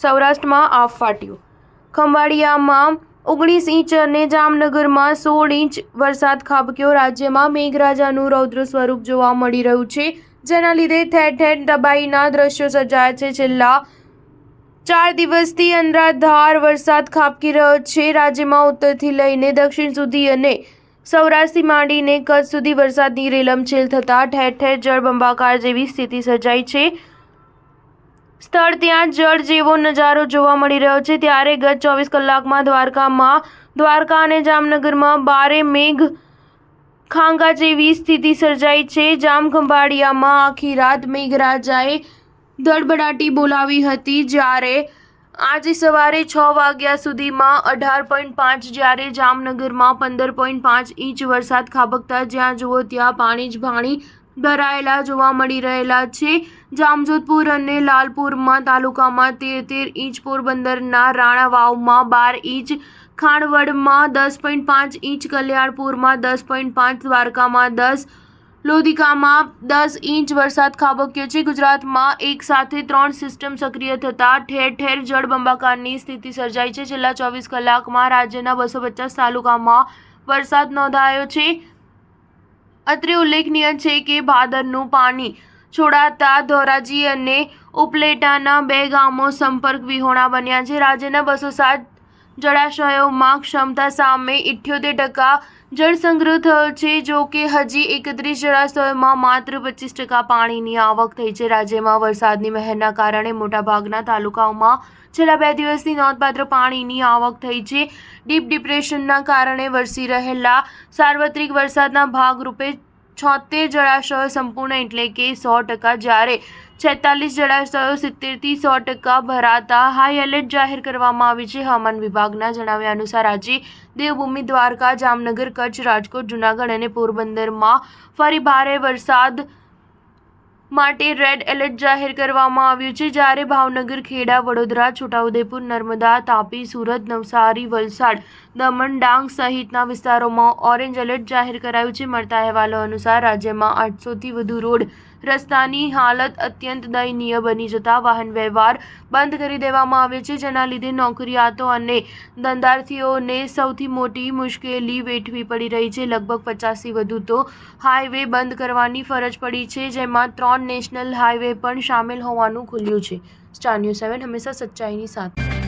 સૌરાષ્ટ્રમાં આફ ફાટ્યું। ખંભાળિયામાં 19 ઇંચ અને જામનગરમાં 16 ઇંચ વરસાદ ખાબક્યો। રાજ્યમાં મેઘરાજાનું રૌદ્ર સ્વરૂપ જોવા મળી રહ્યું છે, જેના લીધે ઠેર ઠેર તબાહીના દ્રશ્યો સર્જાયા છે। છેલ્લા 4 દિવસથી અનરાધાર વરસાદ ખાબકી રહ્યો છે। રાજ્યમાં ઉત્તરથી લઈને દક્ષિણ સુધી અને સૌરાષ્ટ્રથી માંડીને કચ્છ સુધી વરસાદની રેલમછેલ થતાં ઠેર ઠેર જળબંબાકાર જેવી સ્થિતિ સર્જાઈ છે। સ્થળ ત્યાં જળ જેવો નજારો જોવા મળી રહ્યો છે। ત્યારે ગત 24 કલાકમાં દ્વારકા અને જામનગરમાં ભારે મેઘ ખાંગા જેવી સ્થિતિ સર્જાઈ છે। જામખંભાળિયામાં આખી રાત મેઘરાજાએ ધડબડાટી બોલાવી હતી, જ્યારે આજે સવારે 6 વાગ્યા સુધીમાં 18.5, જ્યારે જામનગરમાં 15.5 ઇંચ વરસાદ ખાબકતા જ્યાં જુઓ ત્યાં પાણી જ પાણી ભરાયેલા જોવા મળી રહેલા છે। જામજોધપુર અને લાલપુરમાં તાલુકામાં 13 ઇંચ, પોરબંદરના રાણાવાવમાં 12 ઇંચ, ખાણવડમાં 10.5 ઇંચ, કલ્યાણપુરમાં 10.5, દ્વારકામાં 10, લોધિકામાં 10 ઇંચ વરસાદ ખાબક્યો છે। ગુજરાતમાં એક સાથે 3 સિસ્ટમ સક્રિય થતાં ઠેર ઠેર જળબંબાકારની સ્થિતિ સર્જાઈ છે। છેલ્લા 24 કલાકમાં રાજ્યના 250 તાલુકામાં વરસાદ નોંધાયો છે। અત્રે ઉલ્લેખનીય છે કે ભાદરનું પાણી છોડાતા ધોરાજી અને ઉપલેટાના 2 ગામો સંપર્ક વિહોણા બન્યા છે। રાજ્યના 207 જળાશયોમાં ક્ષમતા સામે 78% જળસંગ્રહ થયો છે। જો કે હજી 31 જળાશયોમાં માત્ર 25% પાણીની આવક થઈ છે। રાજ્યમાં વરસાદની મહેરના કારણે મોટાભાગના તાલુકાઓમાં છેલ્લા 2 દિવસથી નોંધપાત્ર પાણીની આવક થઈ છે। ડીપ ડિપ્રેશનના કારણે વરસી રહેલા સાર્વત્રિક વરસાદના ભાગરૂપે 76 જળાશયો સંપૂર્ણ એટલે કે 100%, જ્યારે 46 જળાશયો 70 થી 100% ભરાતા હાઈ એલર્ટ જાહેર કરવામાં આવ્યું છે। હવામાન વિભાગના જણાવ્યા અનુસાર આજે દેવભૂમિ દ્વારકા, જામનગર, કચ્છ, રાજકોટ, જૂનાગઢ અને પોરબંદરમાં ફરી ભારે વરસાદ માટે રેડ એલર્ટ જાહેર કરવામાં આવ્યું છે, જ્યારે ભાવનગર, ખેડા, વડોદરા, છોટાઉદેપુર, નર્મદા, તાપી, સુરત, નવસારી, વલસાડ, દમણ, ડાંગ સહિતના વિસ્તારોમાં ઓરેન્જ એલર્ટ જાહેર કરાયું છે। મળતા અહેવાલો અનુસાર રાજ્યમાં 800થી વધુ રોડ રસ્તાની હાલત અત્યંત દયનીય બની જતા વાહન વ્યવહાર બંધ કરી દેવામાં આવ્યો છે, જેના લીધે નોકરિયાતો અને ધંધાર્થીઓને સૌથી મોટી મુશ્કેલી વેઠવી પડી રહી છે। લગભગ 50થી વધુ તો હાઈવે બંધ કરવાની ફરજ પડી છે, જેમાં 3 નેશનલ હાઈવે પણ સામેલ હોવાનું ખુલ્યું છે। સ્ટાર ન્યૂઝ 7 હંમેશા સચ્ચાઈની સાથે।